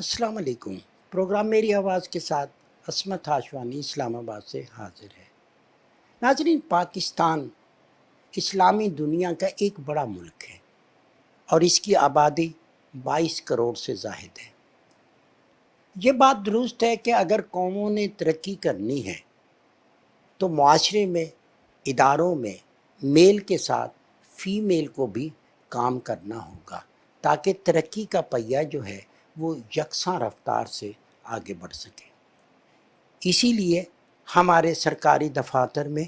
السلام علیکم۔ پروگرام میری آواز کے ساتھ عصمت ہاشوانی اسلام آباد سے حاضر ہے۔ ناظرین، پاکستان اسلامی دنیا کا ایک بڑا ملک ہے اور اس کی آبادی 22 کروڑ سے زائد ہے۔ یہ بات درست ہے کہ اگر قوموں نے ترقی کرنی ہے تو معاشرے میں، اداروں میں میل کے ساتھ فیمیل کو بھی کام کرنا ہوگا تاکہ ترقی کا پہیہ جو ہے وہ یکساں رفتار سے آگے بڑھ سکے۔ اسی لیے ہمارے سرکاری دفاتر میں،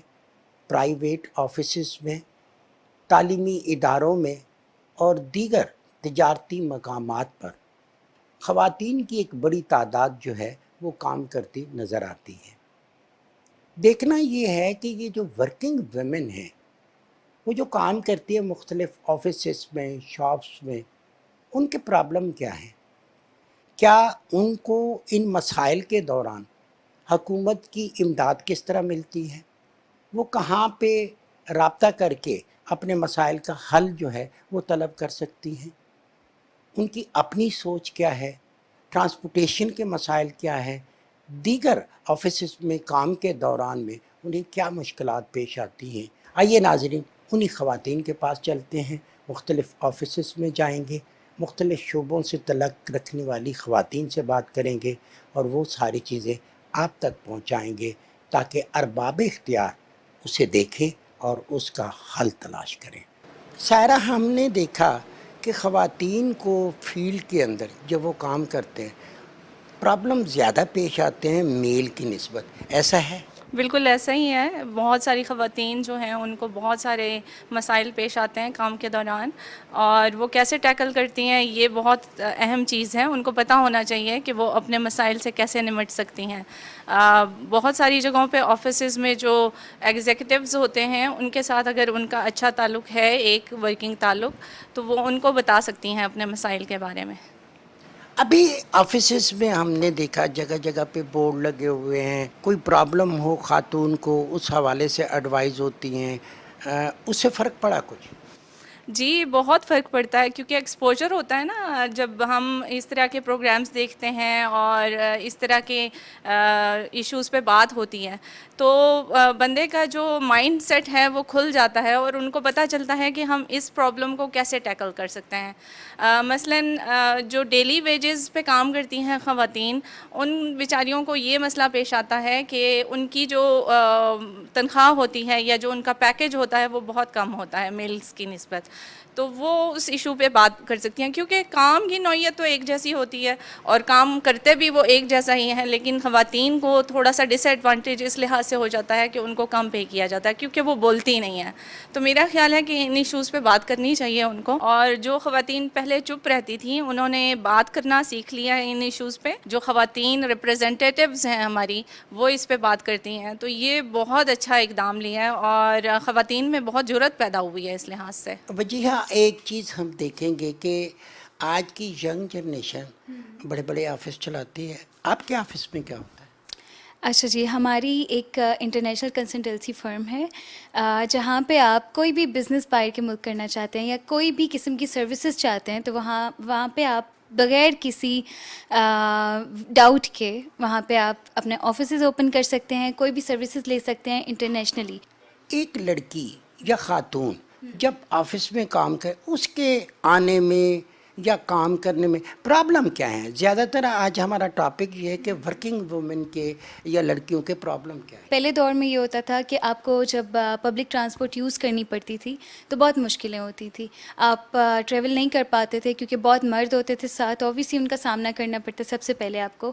پرائیویٹ آفیسز میں، تعلیمی اداروں میں اور دیگر تجارتی مقامات پر خواتین کی ایک بڑی تعداد جو ہے وہ کام کرتی نظر آتی ہے۔ دیکھنا یہ ہے کہ یہ جو ورکنگ ویمن ہیں، وہ جو کام کرتی ہے مختلف آفیسز میں، شاپس میں، ان کے پرابلم کیا ہیں؟ کیا ان کو ان مسائل کے دوران حکومت کی امداد کس طرح ملتی ہے؟ وہ کہاں پہ رابطہ کر کے اپنے مسائل کا حل جو ہے وہ طلب کر سکتی ہیں؟ ان کی اپنی سوچ کیا ہے؟ ٹرانسپورٹیشن کے مسائل کیا ہے؟ دیگر آفیسز میں کام کے دوران میں انہیں کیا مشکلات پیش آتی ہیں؟ آئیے ناظرین، انہی خواتین کے پاس چلتے ہیں، مختلف آفیسز میں جائیں گے، مختلف شعبوں سے تعلق رکھنے والی خواتین سے بات کریں گے اور وہ ساری چیزیں آپ تک پہنچائیں گے تاکہ ارباب اختیار اسے دیکھیں اور اس کا حل تلاش کریں۔ سائرہ، ہم نے دیکھا کہ خواتین کو فیلڈ کے اندر جب وہ کام کرتے ہیں پرابلم زیادہ پیش آتے ہیں میل کی نسبت، ایسا ہے؟ بالکل ایسا ہی ہے۔ بہت ساری خواتین جو ہیں ان کو بہت سارے مسائل پیش آتے ہیں کام کے دوران، اور وہ کیسے ٹیکل کرتی ہیں یہ بہت اہم چیز ہے۔ ان کو پتہ ہونا چاہیے کہ وہ اپنے مسائل سے کیسے نمٹ سکتی ہیں۔ بہت ساری جگہوں پہ آفیسز میں جو ایگزیکٹوز ہوتے ہیں ان کے ساتھ اگر ان کا اچھا تعلق ہے، ایک ورکنگ تعلق، تو وہ ان کو بتا سکتی ہیں اپنے مسائل کے بارے میں۔ ابھی آفیسز میں ہم نے دیکھا جگہ جگہ پہ بورڈ لگے ہوئے ہیں، کوئی پرابلم ہو خاتون کو اس حوالے سے ایڈوائز ہوتی ہیں، اس سے فرق پڑا کچھ؟ جی بہت فرق پڑتا ہے، کیونکہ ایکسپوجر ہوتا ہے نا، جب ہم اس طرح کے پروگرامز دیکھتے ہیں اور اس طرح کے ایشوز پہ بات ہوتی ہے تو بندے کا جو مائنڈ سیٹ ہے وہ کھل جاتا ہے اور ان کو پتہ چلتا ہے کہ ہم اس پرابلم کو کیسے ٹیکل کر سکتے ہیں۔ مثلاً جو ڈیلی ویجز پہ کام کرتی ہیں خواتین، ان بیچاریوں کو یہ مسئلہ پیش آتا ہے کہ ان کی جو تنخواہ ہوتی ہے یا جو ان کا پیکیج ہوتا ہے وہ بہت کم ہوتا ہے میلز کی نسبت، تو وہ اس ایشو پہ بات کر سکتی ہیں، کیونکہ کام کی نوعیت تو ایک جیسی ہوتی ہے اور کام کرتے بھی وہ ایک جیسا ہی ہیں، لیکن خواتین کو تھوڑا سا ڈس ایڈوانٹیج اس لحاظ سے ہو جاتا ہے کہ ان کو کم پے کیا جاتا ہے کیونکہ وہ بولتی نہیں ہیں۔ تو میرا خیال ہے کہ ان ایشوز پہ بات کرنی چاہیے ان کو، اور جو خواتین پہلے چپ رہتی تھیں انہوں نے بات کرنا سیکھ لیا ہے ان ایشوز پہ۔ جو خواتین ریپرزنٹیٹیوز ہیں ہماری، وہ اس پہ بات کرتی ہیں، تو یہ بہت اچھا اقدام لیا ہے اور خواتین میں بہت جرأت پیدا ہوئی ہے اس لحاظ سے۔ وجیہہ ایک چیز ہم دیکھیں گے کہ آج کی ینگ جنریشن بڑے بڑے آفس چلاتی ہے۔ آپ کے آفس میں کیا ہوتا ہے؟ اچھا جی، ہماری ایک انٹرنیشنل کنسلٹنسی فرم ہے جہاں پہ آپ کوئی بھی بزنس باہر کے ملک کرنا چاہتے ہیں یا کوئی بھی قسم کی سروسز چاہتے ہیں تو وہاں پہ آپ بغیر کسی ڈاؤٹ کے وہاں پہ آپ اپنے آفیسز اوپن کر سکتے ہیں، کوئی بھی سروسز لے سکتے ہیں انٹرنیشنلی۔ ایک لڑکی یا خاتون جب آفس میں کام کرے اس کے آنے میں یا کام کرنے میں پرابلم کیا ہیں؟ زیادہ تر آج ہمارا ٹاپک یہ ہے کہ ورکنگ وومن کے یا لڑکیوں کے پرابلم کیا ہے۔ پہلے دور میں یہ ہوتا تھا کہ آپ کو جب پبلک ٹرانسپورٹ یوز کرنی پڑتی تھی تو بہت مشکلیں ہوتی تھی، آپ ٹریول نہیں کر پاتے تھے کیونکہ بہت مرد ہوتے تھے ساتھ، اوبویسلی ان کا سامنا کرنا پڑتا ہے۔ سب سے پہلے آپ کو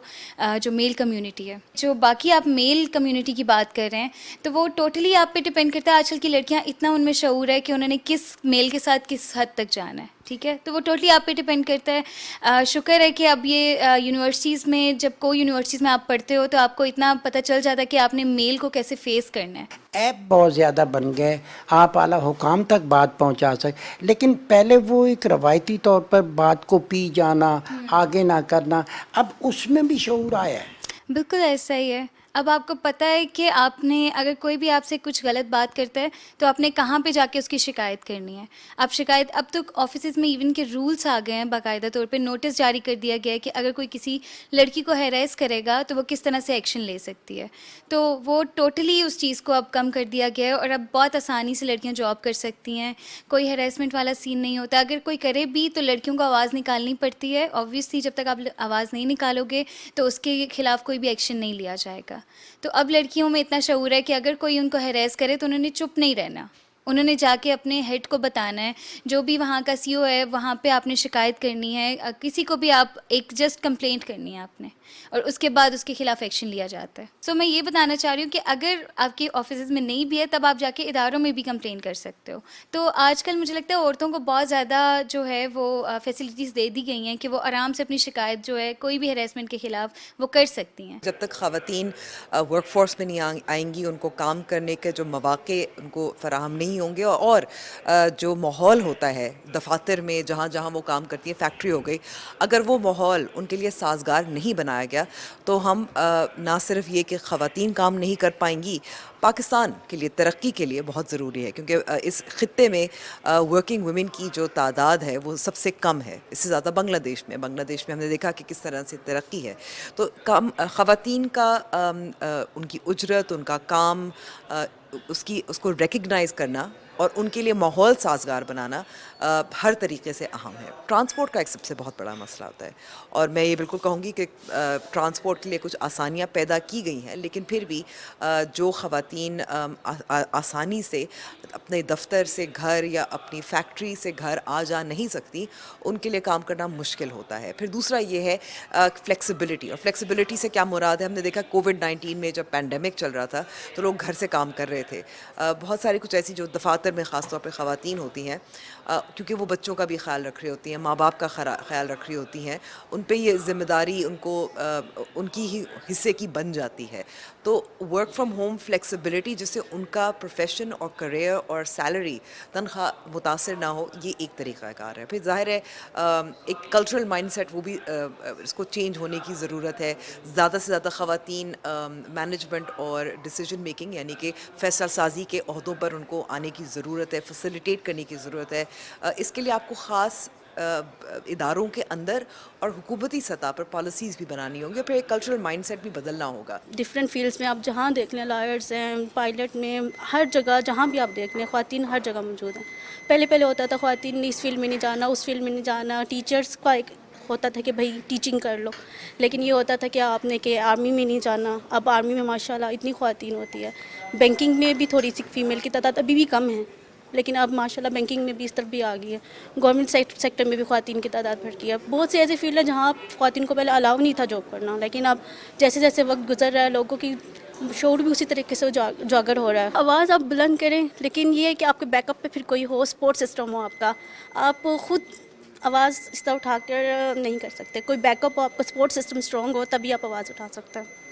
جو میل کمیونٹی ہے، جو باقی آپ میل کمیونٹی کی بات کر رہے ہیں تو وہ ٹوٹلی آپ پہ ڈپینڈ کرتا ہے۔ آج کل کی لڑکیاں اتنا ان میں شعور ہے کہ انہوں نے کس میل کے ساتھ کس حد تک جانا ہے، ٹھیک ہے، تو وہ ٹوٹلی آپ پہ ڈپینڈ کرتا ہے۔ شکر ہے کہ اب یہ یونیورسٹیز میں، جب کوئی یونیورسٹیز میں آپ پڑھتے ہو تو آپ کو اتنا پتہ چل جاتا ہے کہ آپ نے میل کو کیسے فیس کرنا ہے۔ ایپ بہت زیادہ بن گئے، آپ اعلیٰ حکام تک بات پہنچا سکتے، لیکن پہلے وہ ایک روایتی طور پر بات کو پی جانا، آگے نہ کرنا، اب اس میں بھی شعور آیا ہے۔ بالکل ایسا ہی ہے۔ اب آپ کو پتہ ہے کہ آپ نے اگر کوئی بھی آپ سے کچھ غلط بات کرتا ہے تو آپ نے کہاں پہ جا کے اس کی شکایت کرنی ہے. آپ شکایت اب تو آفیسز میں ایون کے رولس آ گئے ہیں، باقاعدہ طور پہ نوٹس جاری کر دیا گیا ہے کہ اگر کوئی کسی لڑکی کو ہیریس کرے گا تو وہ کس طرح سے ایکشن لے سکتی ہے. تو وہ ٹوٹلی اس چیز کو اب کم کر دیا گیا ہے اور اب بہت آسانی سے لڑکیاں جاب کر سکتی ہیں. کوئی ہیریسمنٹ والا سین نہیں ہوتا. اگر کوئی کرے بھی تو لڑکیوں کو آواز نکالنی پڑتی ہے. آبویسلی جب تک آپ آواز نہیں نکالو گے تو اس کے خلاف کوئی بھی ایکشن نہیں لیا جائے گا. تو اب لڑکیوں میں اتنا شعور ہے کہ اگر کوئی ان کو ہیریس کرے تو انہوں نے چپ نہیں رہنا، انہوں نے جا کے اپنے ہیڈ کو بتانا ہے. جو بھی وہاں کا سی او ہے وہاں پہ آپ نے شکایت کرنی ہے. کسی کو بھی آپ ایک جسٹ کمپلینٹ کرنی ہے آپ نے، اور اس کے بعد اس کے خلاف ایکشن لیا جاتا ہے. سو میں یہ بتانا چاہ رہی ہوں کہ اگر آپ کے آفیسز میں نہیں بھی ہے تب آپ جا کے اداروں میں بھی کمپلین کر سکتے ہو. تو آج کل مجھے لگتا ہے عورتوں کو بہت زیادہ جو ہے وہ فیسلٹیز دے دی گئی ہیں کہ وہ آرام سے اپنی شکایت جو ہے کوئی بھی ہیریسمنٹ کے خلاف وہ کر سکتی ہیں. جب تک خواتین ورک فورس میں نہیں آئیں گی، ان کو کام کرنے کے جو مواقع ان کو فراہم نہیں ہوں گے، اور جو ماحول ہوتا ہے دفاتر میں جہاں جہاں وہ کام کرتی ہیں، فیکٹری ہو گئی، اگر وہ ماحول ان کے لیے سازگار نہیں بنایا گیا تو ہم نہ صرف یہ کہ خواتین کام نہیں کر پائیں گی، پاکستان کے لیے ترقی کے لیے بہت ضروری ہے، کیونکہ اس خطے میں ورکنگ ویمن کی جو تعداد ہے وہ سب سے کم ہے. اس سے زیادہ بنگلہ دیش میں ہم نے دیکھا کہ کس طرح سے ترقی ہے. تو خواتین کا ان کی اجرت، ان کا کام، اس کو ریکگنائز کرنا اور ان کے لیے ماحول سازگار بنانا ہر طریقے سے اہم ہے. ٹرانسپورٹ کا ایک سب سے بہت بڑا مسئلہ ہوتا ہے، اور میں یہ بالکل کہوں گی کہ ٹرانسپورٹ کے لیے کچھ آسانیاں پیدا کی گئی ہیں، لیکن پھر بھی جو خواتین آسانی سے اپنے دفتر سے گھر یا اپنی فیکٹری سے گھر آ جا نہیں سکتی، ان کے لیے کام کرنا مشکل ہوتا ہے. پھر دوسرا یہ ہے فلیکسیبلٹی. اور فلیکسیبلٹی سے کیا مراد ہے؟ ہم نے دیکھا کووڈ-19 میں جب پینڈیمک چل رہا تھا تو لوگ گھر سے کام کر رہے تھے. بہت ساری کچھ ایسی جو دفاتر میں خاص طور پہ خواتین ہوتی ہیں، کیونکہ وہ بچوں کا بھی خیال رکھ رہی ہوتی ہیں، ماں باپ کا خیال رکھ رہی ہوتی ہیں، ان پہ یہ ذمہ داری ان کو ان کی ہی حصے کی بن جاتی ہے. تو ورک فرام ہوم فلیکسیبلٹی، جس سے ان کا پروفیشن اور کریئر اور سیلری تنخواہ متاثر نہ ہو، یہ ایک طریقہ کار ہے. پھر ظاہر ہے ایک کلچرل مائنڈ سیٹ، وہ بھی اس کو چینج ہونے کی ضرورت ہے. زیادہ سے زیادہ خواتین مینجمنٹ اور ڈیسیجن میکنگ یعنی کہ فیصلہ سازی کے عہدوں پر ان کو آنے کی ضرورت ہے، فیسیلیٹیٹ کرنے کی ضرورت ہے. اس کے لیے آپ کو خاص اداروں کے اندر اور حکومتی سطح پر پالیسیز بھی بنانی ہوں گی، پھر ایک کلچرل مائنڈ سیٹ بھی بدلنا ہوگا. ڈفرینٹ فیلڈس میں آپ جہاں دیکھ لیں، لائرز ہیں، پائلٹ میں، ہر جگہ جہاں بھی آپ دیکھ لیں خواتین ہر جگہ موجود ہیں. پہلے ہوتا تھا خواتین نے اس فیلڈ میں نہیں جانا، اس فیلڈ میں نہیں جانا. ٹیچرس کا ایک ہوتا تھا کہ بھائی ٹیچنگ کر لو، لیکن یہ ہوتا تھا کہ آپ نے کہ آرمی میں نہیں جانا. اب آرمی میں ماشاءاللہ اتنی خواتین ہوتی ہے. بینکنگ میں بھی تھوڑی سی فیمیل کی تعداد ابھی بھی کم ہے، لیکن اب ماشاءاللہ بینکنگ میں بھی اس طرف بھی آ گئی ہے. گورنمنٹ سیکٹر میں بھی خواتین کی تعداد بڑھتی ہے. بہت سے ایسے فیلڈ ہیں جہاں خواتین کو پہلے الاؤ نہیں تھا جاب کرنا، لیکن اب جیسے جیسے وقت گزر رہا ہے لوگوں کی شعور بھی اسی طریقے سے اجاگر ہو رہا ہے. آواز آپ بلند کریں، لیکن یہ ہے کہ آپ کے بیک اپ پہ پھر کوئی ہو، سپورٹ سسٹم ہو آپ کا. آپ خود آواز اس طرح اٹھا کر نہیں کر سکتے. کوئی بیک اپ ہو، آپ کا سپورٹ سسٹم اسٹرانگ ہو، تبھی آپ آواز اٹھا سکتے ہیں.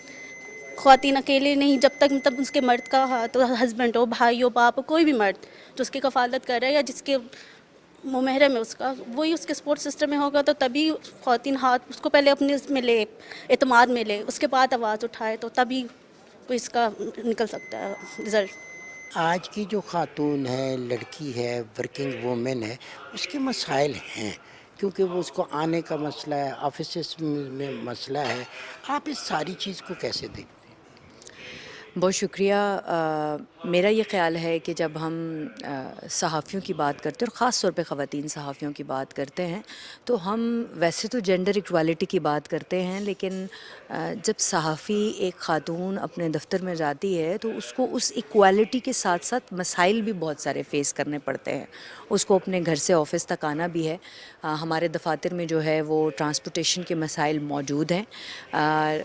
خواتین اکیلے نہیں، جب تک مطلب اس کے مرد کا تو ہسبینڈ ہو، بھائی ہو، باپ ہو، کوئی بھی مرد جو اس کی کفالت کر رہا ہے یا جس کے محرم ہے اس کا، وہی اس کے سپورٹ سسٹم میں ہوگا تو تبھی خواتین ہاتھ اس کو پہلے اپنے اس میں لے، اعتماد میں لے، اس کے بعد آواز اٹھائے، تو تبھی کوئی اس کا نکل سکتا ہے رزلٹ. آج کی جو خاتون ہے، لڑکی ہے، ورکنگ وومن ہے، اس کے مسائل ہیں، کیونکہ وہ اس کو آنے کا مسئلہ ہے، آفیسز میں مسئلہ ہے. آپ اس ساری چیز کو کیسے دیکھتے ہیں؟ بہت شکریہ. میرا یہ خیال ہے کہ جب ہم صحافیوں کی بات کرتے ہیں اور خاص طور پہ خواتین صحافیوں کی بات کرتے ہیں تو ہم ویسے تو جینڈر ایکوالٹی کی بات کرتے ہیں، لیکن جب صحافی ایک خاتون اپنے دفتر میں جاتی ہے تو اس کو اس ایکوالٹی کے ساتھ ساتھ مسائل بھی بہت سارے فیس کرنے پڑتے ہیں. اس کو اپنے گھر سے آفس تک آنا بھی ہے. ہمارے دفاتر میں جو ہے وہ ٹرانسپورٹیشن کے مسائل موجود ہیں.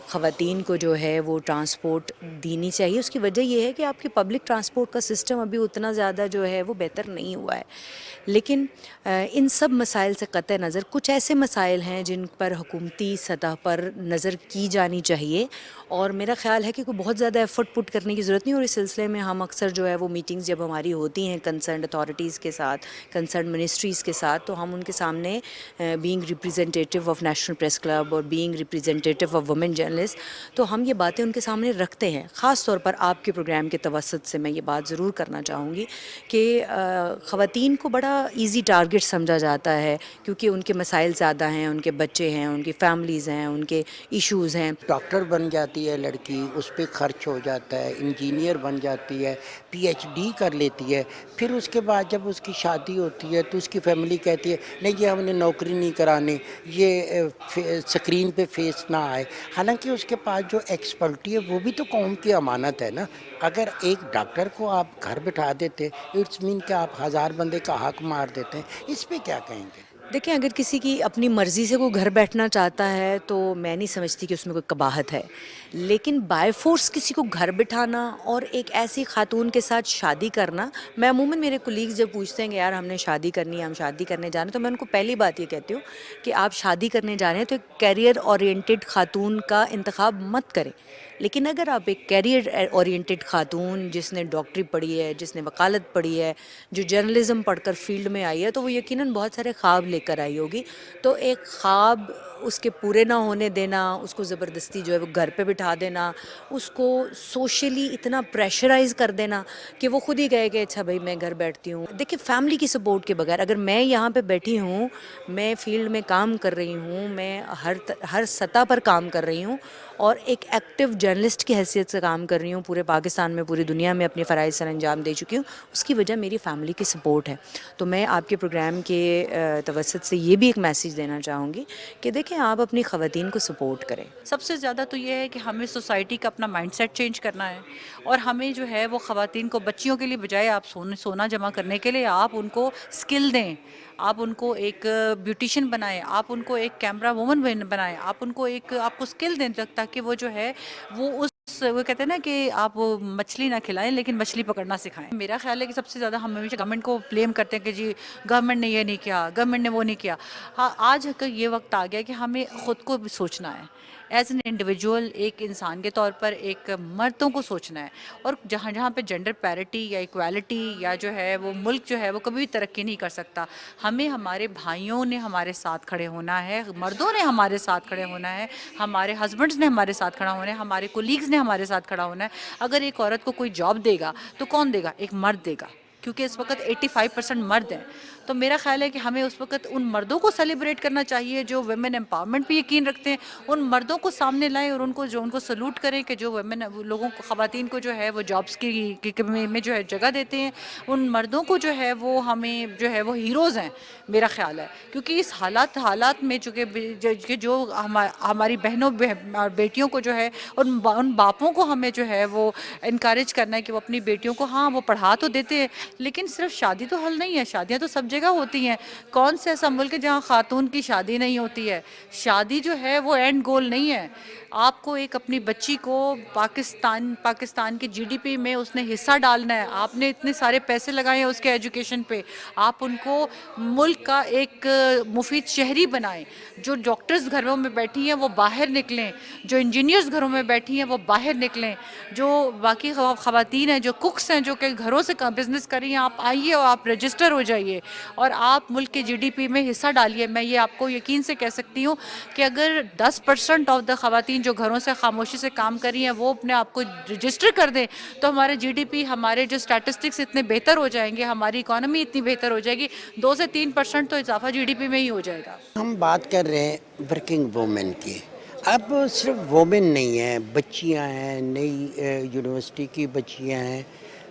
خواتین کو جو ہے وہ ٹرانسپورٹ دینی چاہیے. اس کی وجہ یہ ہے کہ آپ کے پبلک ٹرانسپورٹ کا سسٹم ابھی اتنا زیادہ جو ہے وہ بہتر نہیں ہوا ہے. لیکن ان سب مسائل سے قطع نظر کچھ ایسے مسائل ہیں جن پر حکومتی سطح پر نظر کی جانی چاہیے, اور میرا خیال ہے کہ کوئی بہت زیادہ ایفرٹ پٹ کرنے کی ضرورت نہیں. اور اس سلسلے میں ہم اکثر جو ہے وہ میٹنگز جب ہماری ہوتی ہیں کنسرنڈ اتھارٹیز کے ساتھ, کنسرنڈ منسٹریز کے ساتھ, تو ہم ان کے سامنے being representative of national press club اور being representative of women journalist, تو ہم یہ باتیں ان کے سامنے رکھتے ہیں. خاص طور پر آپ کے پروگرام کے توسط سے میں یہ بات ضرور کرنا چاہوں گی کہ خواتین کو بڑا ایزی ٹارگٹ سمجھا جاتا ہے کیونکہ ان کے مسائل زیادہ ہیں, ان کے بچے ہیں, ان کی فیملیز ہیں, ان کے ایشوز ہیں. ڈاکٹر بن جاتی ہے لڑکی, اس پہ خرچ ہو جاتا ہے, انجینئر بن جاتی ہے, پی ایچ ڈی کر لیتی ہے, پھر اس کے بعد جب اس کی شادی ہوتی ہے تو اس کی فیملی کہتی ہے نہیں یہ ہم نے نوکری نہیں کرانی, یہ اسکرین پہ فیس نہ آئے. حالانکہ اس کے پاس جو ایکسپرٹی ہے وہ بھی تو قوم کی امانت ہے نا. اگر ایک ڈاکٹر کو آپ گھر بٹھا دیتے اٹس مین کہ آپ 1000 بندے کا حق مار دیتے ہیں. اس پہ کیا کہیں گے؟ دیکھیں, اگر کسی کی اپنی مرضی سے کوئی گھر بیٹھنا چاہتا ہے تو میں نہیں سمجھتی کہ اس میں کوئی قباحت ہے, لیکن بائی فورس کسی کو گھر بٹھانا اور ایک ایسی خاتون کے ساتھ شادی کرنا, میں عموماً میرے کولیگز جب پوچھتے ہیں کہ یار ہم نے شادی کرنی ہے, ہم شادی کرنے جا رہے ہیں, تو میں ان کو پہلی بات یہ کہتی ہوں کہ آپ شادی کرنے جا رہے ہیں تو ایک کیریئر اورینٹڈ خاتون کا انتخاب مت کریں. لیکن اگر آپ ایک کیریئر اورینٹڈ خاتون جس نے ڈاکٹری پڑھی ہے, جس نے وکالت پڑھی ہے, جو جرنلزم پڑھ کر فیلڈ میں آئی ہے, تو وہ یقیناً بہت سارے خواب لے کر آئی ہوگی. تو ایک خواب اس کے پورے نہ ہونے دینا, اس کو زبردستی جو ہے وہ گھر پہ بٹھا دینا, اس کو سوشلی اتنا پریشرائز کر دینا کہ وہ خود ہی کہے کہ اچھا بھائی میں گھر بیٹھتی ہوں. دیکھیں, فیملی کی سپورٹ کے بغیر, اگر میں یہاں پہ بیٹھی ہوں, میں فیلڈ میں کام کر رہی ہوں, میں ہر سطح پر کام کر رہی ہوں اور ایک ایکٹیو جرنلسٹ کی حیثیت سے کام کر رہی ہوں, پورے پاکستان میں, پوری دنیا میں اپنے فرائض سر انجام دے چکی ہوں, اس کی وجہ میری فیملی کی سپورٹ ہے. تو میں آپ کے پروگرام کے توسط سے یہ بھی ایک میسیج دینا چاہوں گی کہ دیکھیں آپ اپنی خواتین کو سپورٹ کریں. سب سے زیادہ تو یہ ہے کہ ہمیں سوسائٹی کا اپنا مائنڈ سیٹ چینج کرنا ہے, اور ہمیں جو ہے وہ خواتین کو بچیوں کے لیے بجائے آپ سونا جمع کرنے کے لیے آپ ان کو اسکل دیں, آپ ان کو ایک بیوٹیشین بنائیں, آپ ان کو ایک کیمرہ وومن بنائیں, آپ ان کو آپ کو اسکل دیں تاکہ وہ جو ہے وہ کہتے ہیں نا کہ آپ مچھلی نہ کھلائیں لیکن مچھلی پکڑنا سکھائیں. میرا خیال ہے کہ سب سے زیادہ ہم ہمیشہ گورنمنٹ کو بلیم کرتے ہیں کہ جی گورنمنٹ نے یہ نہیں کیا, گورنمنٹ نے وہ نہیں کیا. ہاں, آج یہ وقت آ گیا کہ ہمیں خود کو بھی سوچنا ہے, ایز این انڈیویجول, ایک انسان کے طور پر ایک مردوں کو سوچنا ہے. اور جہاں جہاں پہ جنڈر پیرٹی یا ایکویلٹی یا جو ہے وہ ملک جو ہے وہ کبھی بھی ترقی نہیں کر سکتا. ہمیں ہمارے بھائیوں نے ہمارے ساتھ کھڑے ہونا ہے, مردوں نے ہمارے ساتھ کھڑے ہونا ہے, ہمارے ہسبینڈز نے ہمارے ساتھ کھڑا ہونا ہے, ہمارے کولیگز نے ہمارے ساتھ کھڑا ہونا ہے. اگر ایک عورت کو کوئی جاب دے گا تو کون دے گا؟ ایک مرد دے گا, کیونکہ اس وقت 85% مرد ہیں. تو میرا خیال ہے کہ ہمیں اس وقت ان مردوں کو سیلیبریٹ کرنا چاہیے جو ویمن امپاورمنٹ پہ یقین رکھتے ہیں, ان مردوں کو سامنے لائیں اور ان کو سلوٹ کریں کہ جو ویمن لوگوں کو, خواتین کو جو ہے وہ جابس کی میں جو ہے جگہ دیتے ہیں. ان مردوں کو جو ہے وہ ہمیں جو ہے وہ ہیروز ہیں میرا خیال ہے, کیونکہ اس حالات میں چونکہ جو ہماری بہنوں اور بیٹیوں کو جو ہے ان باپوں کو ہمیں جو ہے وہ انکریج کرنا ہے کہ وہ اپنی بیٹیوں کو, ہاں وہ پڑھا تو دیتے ہیں لیکن صرف شادی تو حل نہیں ہے. شادیاں تو سب جگہ ہوتی ہیں. کون سے ایسا ملک ہے جہاں خاتون کی شادی نہیں ہوتی ہے؟ شادی جو ہے وہ اینڈ گول نہیں ہے. آپ کو ایک اپنی بچی کو پاکستان کی جی ڈی پی میں اس نے حصہ ڈالنا ہے. آپ نے اتنے سارے پیسے لگائے ہیں اس کے ایجوکیشن پہ, آپ ان کو ملک کا ایک مفید شہری بنائیں. جو ڈاکٹرز گھروں میں بیٹھی ہیں وہ باہر نکلیں, جو انجینئرز گھروں میں بیٹھی ہیں وہ باہر نکلیں, جو باقی خواتین ہیں, جو ککس ہیں, جو کہ گھروں سے بزنس کر رہی ہیں, آپ آئیے اور آپ رجسٹر ہو جائیے اور آپ ملک کے جی ڈی پی میں حصہ ڈالیے. میں یہ آپ کو یقین سے کہہ سکتی ہوں کہ اگر 10% آف دا خواتین جو گھروں سے خاموشی سے کام کر رہی ہیں وہ اپنے آپ کو رجسٹر کر دیں تو ہمارے جی ڈی پی, ہمارے جو اسٹیٹسٹکس اتنے بہتر ہو جائیں گے, ہماری اکانومی اتنی بہتر ہو جائے گی. 2 سے 3% تو اضافہ جی ڈی پی میں ہی ہو جائے گا. ہم بات کر رہے ہیں ورکنگ وومن کی. اب صرف وومن نہیں ہیں, بچیاں ہیں, نئی یونیورسٹی کی بچیاں ہیں,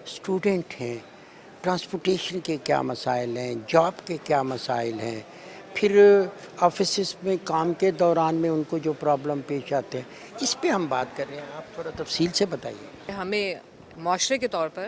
اسٹوڈنٹ ہیں. ٹرانسپورٹیشن کے کیا مسائل ہیں, جاب کے کیا مسائل ہیں, پھر آفیسز میں کام کے دوران میں ان کو جو پرابلم پیش آتے ہیں, اس پہ ہم بات کر رہے ہیں. آپ تھوڑا تفصیل سے بتائیے. ہمیں معاشرے کے طور پر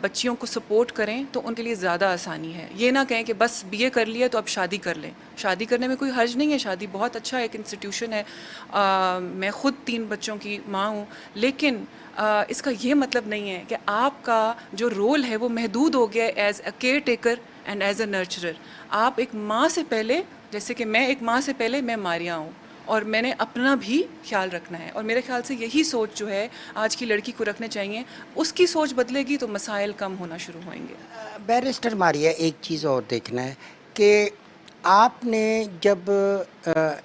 بچیوں کو سپورٹ کریں تو ان کے لیے زیادہ آسانی ہے. یہ نہ کہیں کہ بس بی اے کر لیا تو اب شادی کر لیں. شادی کرنے میں کوئی حرج نہیں ہے, شادی بہت اچھا ایک انسٹیٹیوشن ہے. میں خود 3 بچوں کی ماں ہوں, لیکن اس کا یہ مطلب نہیں ہے کہ آپ کا جو رول ہے وہ محدود ہو گیا ہے as a caretaker and as a nurturer. آپ ایک ماں سے پہلے, جیسے کہ میں ایک ماں سے پہلے میں ماریا ہوں, اور میں نے اپنا بھی خیال رکھنا ہے, اور میرے خیال سے یہی سوچ جو ہے آج کی لڑکی کو رکھنے چاہیے. اس کی سوچ بدلے گی تو مسائل کم ہونا شروع ہوئیں گے. بیرسٹر ماریا, ایک چیز اور دیکھنا ہے کہ آپ نے جب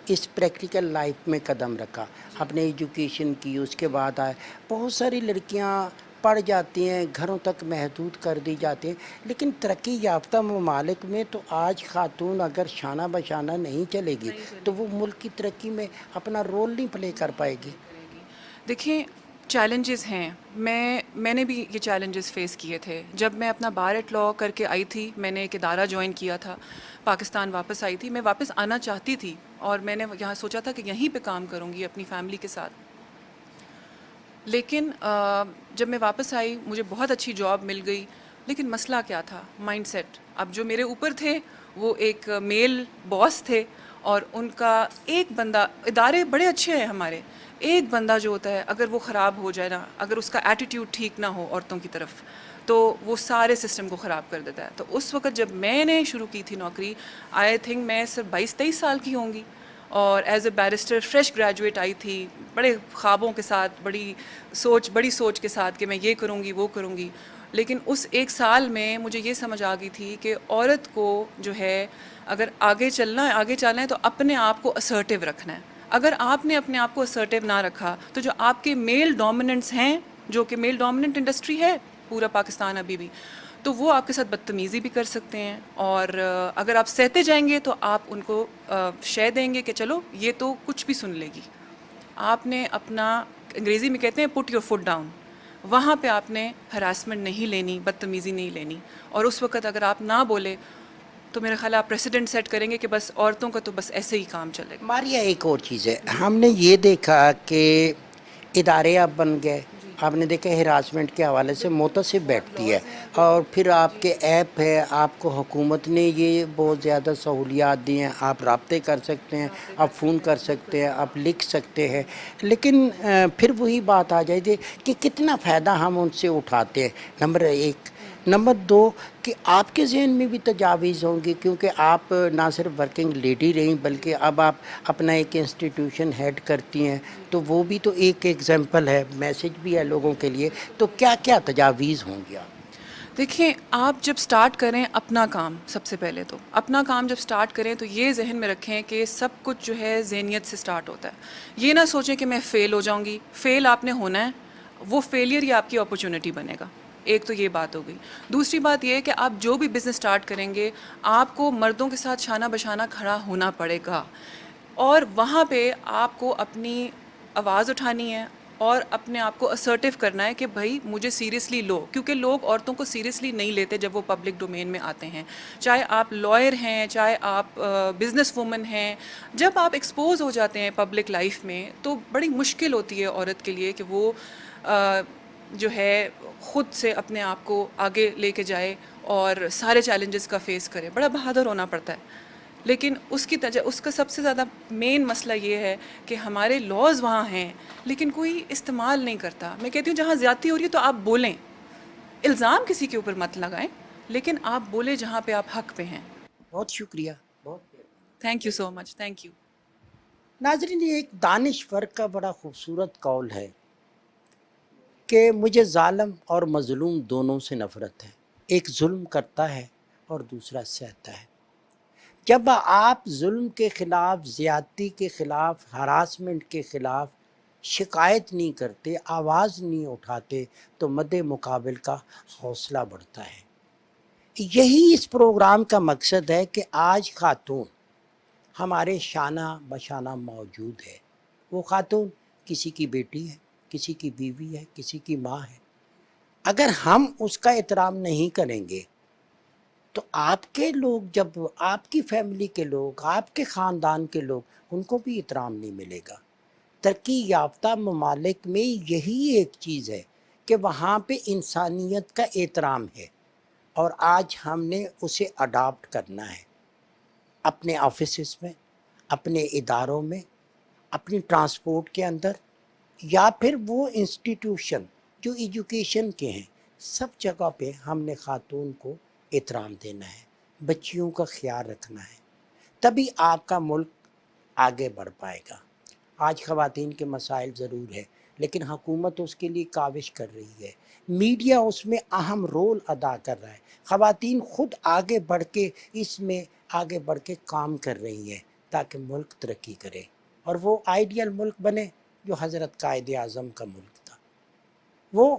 اس پریکٹیکل لائف میں قدم رکھا, آپ نے ایجوکیشن کی, اس کے بعد آئے, بہت ساری لڑکیاں پڑھ جاتی ہیں, گھروں تک محدود کر دی جاتی ہیں, لیکن ترقی یافتہ ممالک میں تو آج خاتون اگر شانہ بشانہ نہیں چلے گی تو وہ ملک کی ترقی میں اپنا رول نہیں پلے کر پائے گی. دیکھیں, چیلنجز ہیں. میں نے بھی یہ چیلنجز فیس کیے تھے. جب میں اپنا بار ایٹ لاء کر کے آئی تھی, میں نے ایک ادارہ جوائن کیا تھا, پاکستان واپس آئی تھی. میں واپس آنا چاہتی تھی اور میں نے یہاں سوچا تھا کہ یہیں پہ کام کروں گی اپنی فیملی کے ساتھ. لیکن جب میں واپس آئی مجھے بہت اچھی جاب مل گئی, لیکن مسئلہ کیا تھا؟ Mind set. اب جو میرے اوپر تھے وہ ایک میل باس تھے, اور ان کا ایک بندہ, ادارے بڑے اچھے ہیں ہمارے, ایک بندہ جو ہوتا ہے اگر وہ خراب ہو جائے نا, اگر اس کا ایٹیٹیوڈ ٹھیک نہ ہو عورتوں کی طرف, تو وہ سارے سسٹم کو خراب کر دیتا ہے. تو اس وقت جب میں نے شروع کی تھی نوکری, آئی تھنک میں صرف 22-23 سال کی ہوں گی, اور as a barrister fresh graduate I تھی, بڑے خوابوں کے ساتھ, بڑی سوچ کے ساتھ کہ میں یہ کروں گی وہ کروں گی. لیکن اس 1 سال میں مجھے یہ سمجھ آ گئی تھی کہ عورت کو جو ہے اگر آگے چلنا ہے تو اپنے آپ کو اسرٹیو رکھنا ہے. اگر آپ نے اپنے آپ کو اسرٹیو نہ رکھا تو جو آپ کے میل ڈومیننٹس ہیں, جو کہ میل ڈومیننٹ انڈسٹری ہے پورا پاکستان ابھی بھی, تو وہ آپ کے ساتھ بدتمیزی بھی کر سکتے ہیں. اور اگر آپ سہتے جائیں گے تو آپ ان کو شے دیں گے کہ چلو یہ تو کچھ بھی سن لے گی. آپ نے اپنا, انگریزی میں کہتے ہیں پٹ یور فٹ ڈاؤن, وہاں پہ آپ نے ہراسمنٹ نہیں لینی, بدتمیزی نہیں لینی. اور اس وقت اگر آپ نہ بولے تو میرا خیال آپ پریسیڈنٹ سیٹ کریں گے کہ بس عورتوں کا تو بس ایسے ہی کام چلے گا. ماریا, ایک اور چیز ہے, ہم نے یہ دیکھا کہ ادارے اب بن گئے, آپ نے دیکھا ہراسمنٹ کے حوالے سے متصب بیٹھتی ہے, اور پھر آپ کے ایپ ہے, آپ کو حکومت نے یہ بہت زیادہ سہولیات دی ہیں, آپ رابطے کر سکتے ہیں, آپ فون کر سکتے ہیں, آپ لکھ سکتے ہیں. لیکن پھر وہی بات آ جائے گی کہ کتنا فائدہ ہم ان سے اٹھاتے ہیں, نمبر 1. نمبر 2 کہ آپ کے ذہن میں بھی تجاویز ہوں گی, کیونکہ آپ نہ صرف ورکنگ لیڈی رہیں بلکہ اب آپ اپنا ایک انسٹیٹیوشن ہیڈ کرتی ہیں, تو وہ بھی تو ایک ایگزامپل ہے, میسج بھی ہے لوگوں کے لیے. تو کیا کیا تجاویز ہوں گی آپ؟ دیکھیں, آپ جب سٹارٹ کریں اپنا کام, سب سے پہلے تو اپنا کام جب سٹارٹ کریں تو یہ ذہن میں رکھیں کہ سب کچھ جو ہے ذہنیت سے سٹارٹ ہوتا ہے. یہ نہ سوچیں کہ میں فیل ہو جاؤں گی. فیل آپ نے ہونا ہے, وہ فیلئر ہی آپ کی اپرچونٹی بنے گا. ایک تو یہ بات ہو گئی. دوسری بات یہ ہے کہ آپ جو بھی بزنس سٹارٹ کریں گے آپ کو مردوں کے ساتھ شانہ بشانہ کھڑا ہونا پڑے گا, اور وہاں پہ آپ کو اپنی آواز اٹھانی ہے اور اپنے آپ کو اسرٹیو کرنا ہے کہ بھائی مجھے سیریسلی لو, کیونکہ لوگ عورتوں کو سیریسلی نہیں لیتے جب وہ پبلک ڈومین میں آتے ہیں. چاہے آپ لائر ہیں, چاہے آپ بزنس وومن ہیں, جب آپ ایکسپوز ہو جاتے ہیں پبلک لائف میں تو بڑی مشکل ہوتی ہے عورت کے لیے کہ وہ جو ہے خود سے اپنے آپ کو آگے لے کے جائے اور سارے چیلنجز کا فیس کرے. بڑا بہادر ہونا پڑتا ہے. لیکن اس کا سب سے زیادہ مین مسئلہ یہ ہے کہ ہمارے لاز وہاں ہیں لیکن کوئی استعمال نہیں کرتا. میں کہتی ہوں جہاں زیادتی ہو رہی ہے تو آپ بولیں, الزام کسی کے اوپر مت لگائیں, لیکن آپ بولیں جہاں پہ آپ حق پہ ہیں. بہت شکریہ. بہت thank you so much. Thank you. ناظرین, یہ ایک دانشور کا بڑا خوبصورت قول ہے کہ مجھے ظالم اور مظلوم دونوں سے نفرت ہے. ایک ظلم کرتا ہے اور دوسرا سہتا ہے. جب آپ ظلم کے خلاف, زیادتی کے خلاف, ہراسمنٹ کے خلاف شکایت نہیں کرتے, آواز نہیں اٹھاتے, تو مد مقابل کا حوصلہ بڑھتا ہے. یہی اس پروگرام کا مقصد ہے کہ آج خاتون ہمارے شانہ بشانہ موجود ہے. وہ خاتون کسی کی بیٹی ہے, کسی کی بیوی ہے, کسی کی ماں ہے. اگر ہم اس کا احترام نہیں کریں گے تو آپ کے لوگ, جب آپ کی فیملی کے لوگ, آپ کے خاندان کے لوگ, ان کو بھی احترام نہیں ملے گا. ترقی یافتہ ممالک میں یہی ایک چیز ہے کہ وہاں پہ انسانیت کا احترام ہے، اور آج ہم نے اسے اڈاپٹ کرنا ہے اپنے آفیسز میں، اپنے اداروں میں، اپنی ٹرانسپورٹ کے اندر، یا پھر وہ انسٹیٹیوشن جو ایجوکیشن کے ہیں، سب جگہ پہ ہم نے خاتون کو احترام دینا ہے، بچیوں کا خیال رکھنا ہے، تبھی آپ کا ملک آگے بڑھ پائے گا۔ آج خواتین کے مسائل ضرور ہے، لیکن حکومت اس کے لیے کاوش کر رہی ہے، میڈیا اس میں اہم رول ادا کر رہا ہے، خواتین خود آگے بڑھ کے اس میں آگے بڑھ کے کام کر رہی ہیں تاکہ ملک ترقی کرے، اور وہ آئیڈیل ملک بنے جو حضرت قائد اعظم کا ملک تھا، وہ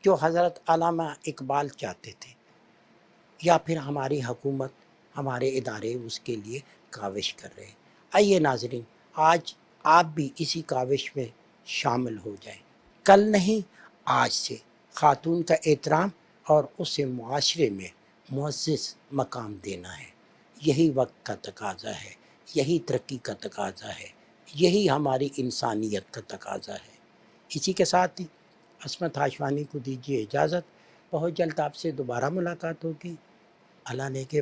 جو حضرت علامہ اقبال چاہتے تھے، یا پھر ہماری حکومت، ہمارے ادارے اس کے لیے کاوش کر رہے ہیں۔ آئیے ناظرین، آج آپ بھی اسی کاوش میں شامل ہو جائیں، کل نہیں آج سے خاتون کا احترام اور اسے معاشرے میں معزز مقام دینا ہے۔ یہی وقت کا تقاضا ہے، یہی ترقی کا تقاضا ہے، یہی ہماری انسانیت کا تقاضا ہے۔ اسی کے ساتھ ہی عصمت ہاشوانی کو دیجیے اجازت، بہت جلد آپ سے دوبارہ ملاقات ہوگی۔ اللہ نے کے